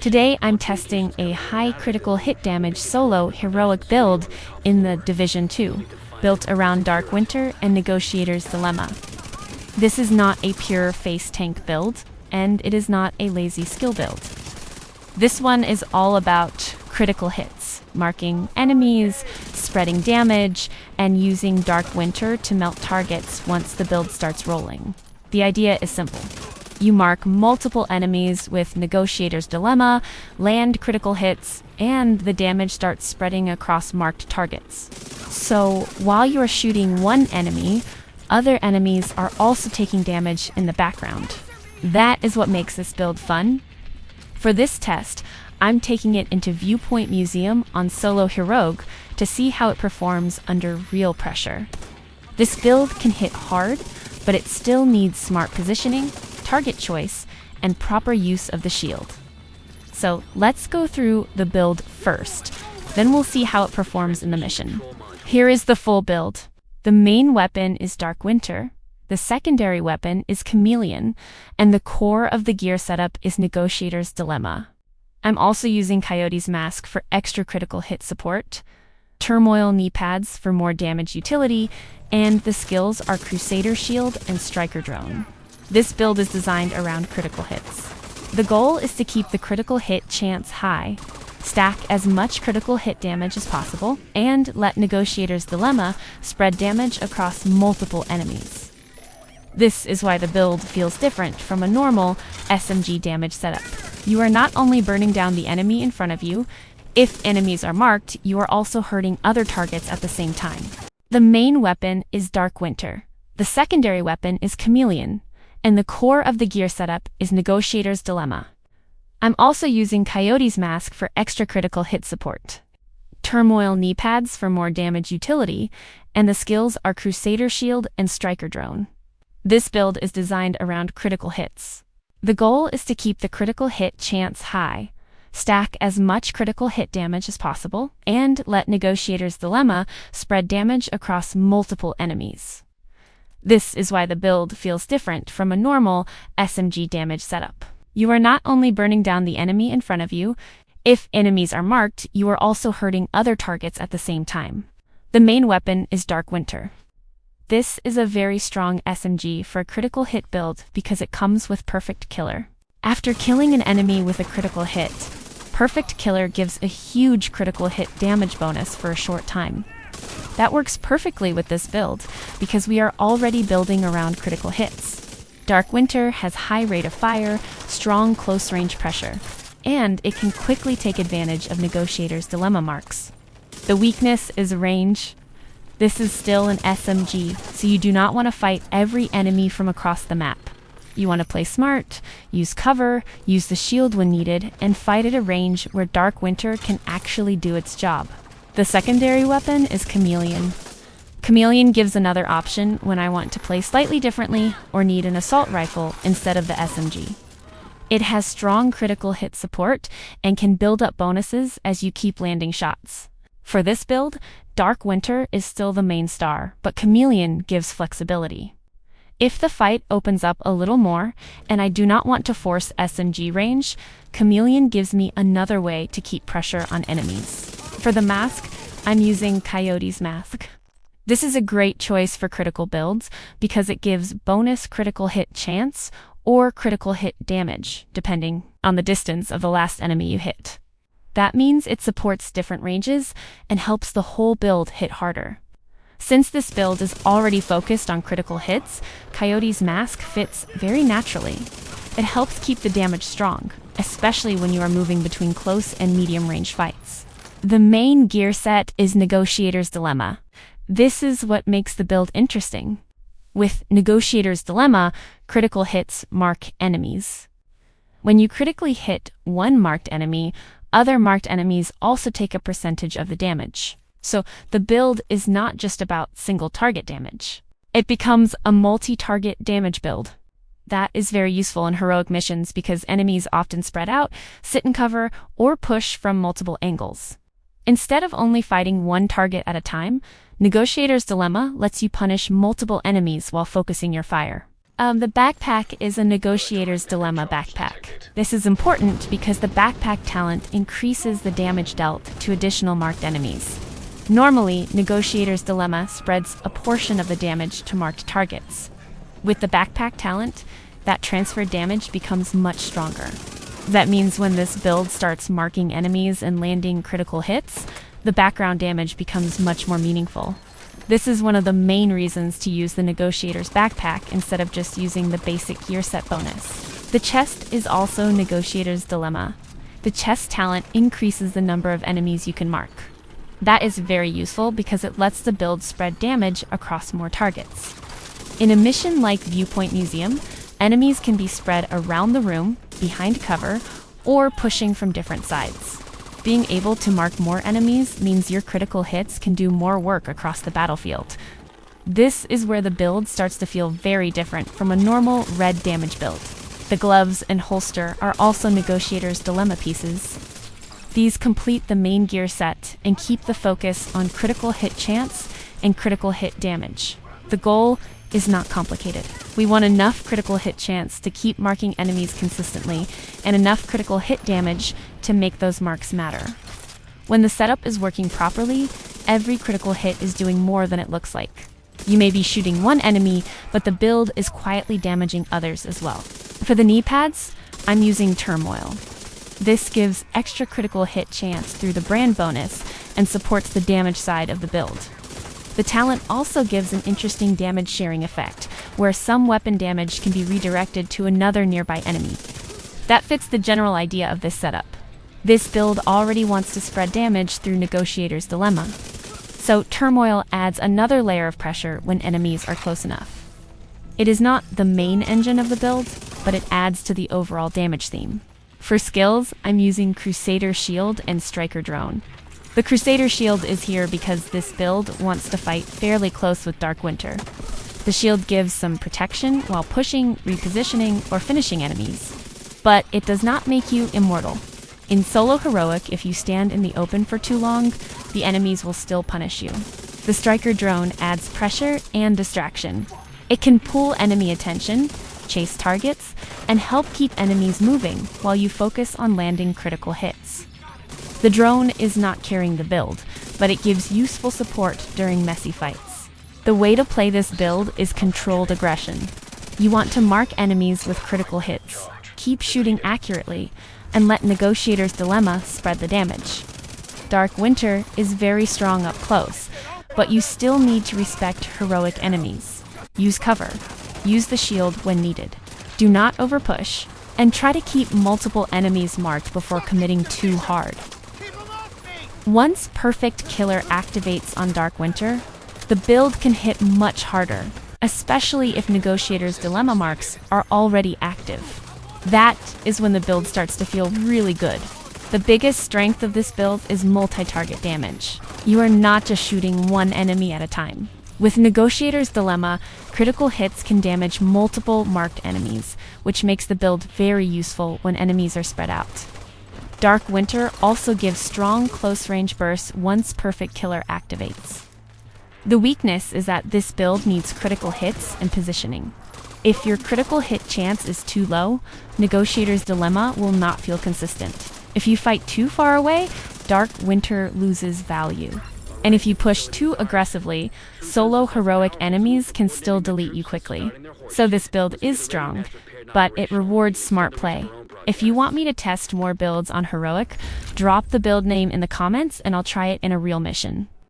Today I'm testing a high critical hit damage solo heroic build in the Division 2, built around Dark Winter and Negotiator's Dilemma. This is not a pure face tank build, and it is not a lazy skill build. This one is all about critical hits, marking enemies, spreading damage, and using Dark Winter to melt targets once the build starts rolling. The idea is simple. You mark multiple enemies with Negotiator's Dilemma, land critical hits, and the damage starts spreading across marked targets. So while you are shooting one enemy, other enemies are also taking damage in the background. That is what makes this build fun. For this test, I'm taking it into Viewpoint Museum on Solo Heroic to see how it performs under real pressure. This build can hit hard, but it still needs smart positioning, target choice, and proper use of the shield. So let's go through the build first, then we'll see how it performs in the mission. Here is the full build. The main weapon is Dark Winter, the secondary weapon is Chameleon, and the core of the gear setup is Negotiator's Dilemma. I'm also using Coyote's mask for extra critical hit support, Turmoil kneepads for more damage utility, and the skills are Crusader Shield and Striker Drone. This build is designed around critical hits. The goal is to keep the critical hit chance high, stack as much critical hit damage as possible, and let Negotiator's Dilemma spread damage across multiple enemies. This is why the build feels different from a normal SMG damage setup. You are not only burning down the enemy in front of you, if enemies are marked, you are also hurting other targets at the same time. The main weapon is Dark Winter. The secondary weapon is Chameleon, and the core of the gear setup is Negotiator's Dilemma. I'm also using Coyote's mask for extra critical hit support, Turmoil kneepads for more damage utility, and the skills are Crusader Shield and Striker Drone. This build is designed around critical hits. The goal is to keep the critical hit chance high, stack as much critical hit damage as possible, and let Negotiator's Dilemma spread damage across multiple enemies. This is why the build feels different from a normal SMG damage setup. You are not only burning down the enemy in front of you, if enemies are marked, you are also hurting other targets at the same time. The main weapon is Dark Winter. This is a very strong SMG for a critical hit build because it comes with Perfect Killer. After killing an enemy with a critical hit, Perfect Killer gives a huge critical hit damage bonus for a short time. That works perfectly with this build because we are already building around critical hits. Dark Winter has high rate of fire, strong close range pressure, and it can quickly take advantage of Negotiator's Dilemma marks. The weakness is range. This is still an SMG, so you do not want to fight every enemy from across the map. You want to play smart, use cover, use the shield when needed, and fight at a range where Dark Winter can actually do its job. The secondary weapon is Chameleon. Chameleon gives another option when I want to play slightly differently or need an assault rifle instead of the SMG. It has strong critical hit support and can build up bonuses as you keep landing shots. For this build, Dark Winter is still the main star, but Chameleon gives flexibility. If the fight opens up a little more, and I do not want to force SMG range, Chameleon gives me another way to keep pressure on enemies. For the mask, I'm using Coyote's mask. This is a great choice for critical builds because it gives bonus critical hit chance or critical hit damage, depending on the distance of the last enemy you hit. That means it supports different ranges and helps the whole build hit harder. Since this build is already focused on critical hits, Coyote's mask fits very naturally. It helps keep the damage strong, especially when you are moving between close and medium range fights. The main gear set is Negotiator's Dilemma. This is what makes the build interesting. With Negotiator's Dilemma, critical hits mark enemies. When you critically hit one marked enemy, other marked enemies also take a percentage of the damage. So the build is not just about single target damage. It becomes a multi-target damage build. That is very useful in heroic missions because enemies often spread out, sit in cover, or push from multiple angles. Instead of only fighting one target at a time, Negotiator's Dilemma lets you punish multiple enemies while focusing your fire. The backpack is a Negotiator's Dilemma backpack. This is important because the backpack talent increases the damage dealt to additional marked enemies. Normally, Negotiator's Dilemma spreads a portion of the damage to marked targets. With the backpack talent, that transferred damage becomes much stronger. That means when this build starts marking enemies and landing critical hits, the background damage becomes much more meaningful. This is one of the main reasons to use the Negotiator's backpack instead of just using the basic gear set bonus. The chest is also Negotiator's Dilemma. The chest talent increases the number of enemies you can mark. That is very useful because it lets the build spread damage across more targets. In a mission like Viewpoint Museum, enemies can be spread around the room, behind cover, or pushing from different sides. Being able to mark more enemies means your critical hits can do more work across the battlefield. This is where the build starts to feel very different from a normal red damage build. The gloves and holster are also Negotiator's Dilemma pieces. These complete the main gear set and keep the focus on critical hit chance and critical hit damage. The goal is not complicated. We want enough critical hit chance to keep marking enemies consistently and enough critical hit damage to make those marks matter. When the setup is working properly, every critical hit is doing more than it looks like. You may be shooting one enemy, but the build is quietly damaging others as well. For the knee pads, I'm using Turmoil. This gives extra critical hit chance through the brand bonus and supports the damage side of the build. The talent also gives an interesting damage sharing effect, where some weapon damage can be redirected to another nearby enemy. That fits the general idea of this setup. This build already wants to spread damage through Negotiator's Dilemma, so Turmoil adds another layer of pressure when enemies are close enough. It is not the main engine of the build, but it adds to the overall damage theme. For skills, I'm using Crusader Shield and Striker Drone. The Crusader Shield is here because this build wants to fight fairly close with Dark Winter. The shield gives some protection while pushing, repositioning, or finishing enemies. But it does not make you immortal. In solo heroic, if you stand in the open for too long, the enemies will still punish you. The Striker Drone adds pressure and distraction. It can pull enemy attention, chase targets, and help keep enemies moving while you focus on landing critical hits. The drone is not carrying the build, but it gives useful support during messy fights. The way to play this build is controlled aggression. You want to mark enemies with critical hits, keep shooting accurately, and let Negotiator's Dilemma spread the damage. Dark Winter is very strong up close, but you still need to respect heroic enemies. Use cover. Use the shield when needed. Do not overpush, and try to keep multiple enemies marked before committing too hard. Once Perfect Killer activates on Dark Winter, the build can hit much harder, especially if Negotiator's Dilemma marks are already active. That is when the build starts to feel really good. The biggest strength of this build is multi-target damage. You are not just shooting one enemy at a time. With Negotiator's Dilemma, critical hits can damage multiple marked enemies, which makes the build very useful when enemies are spread out. Dark Winter also gives strong close-range bursts once Perfect Killer activates. The weakness is that this build needs critical hits and positioning. If your critical hit chance is too low, Negotiator's Dilemma will not feel consistent. If you fight too far away, Dark Winter loses value. And if you push too aggressively, solo heroic enemies can still delete you quickly. So this build is strong, but it rewards smart play. If you want me to test more builds on heroic, drop the build name in the comments and I'll try it in a real mission.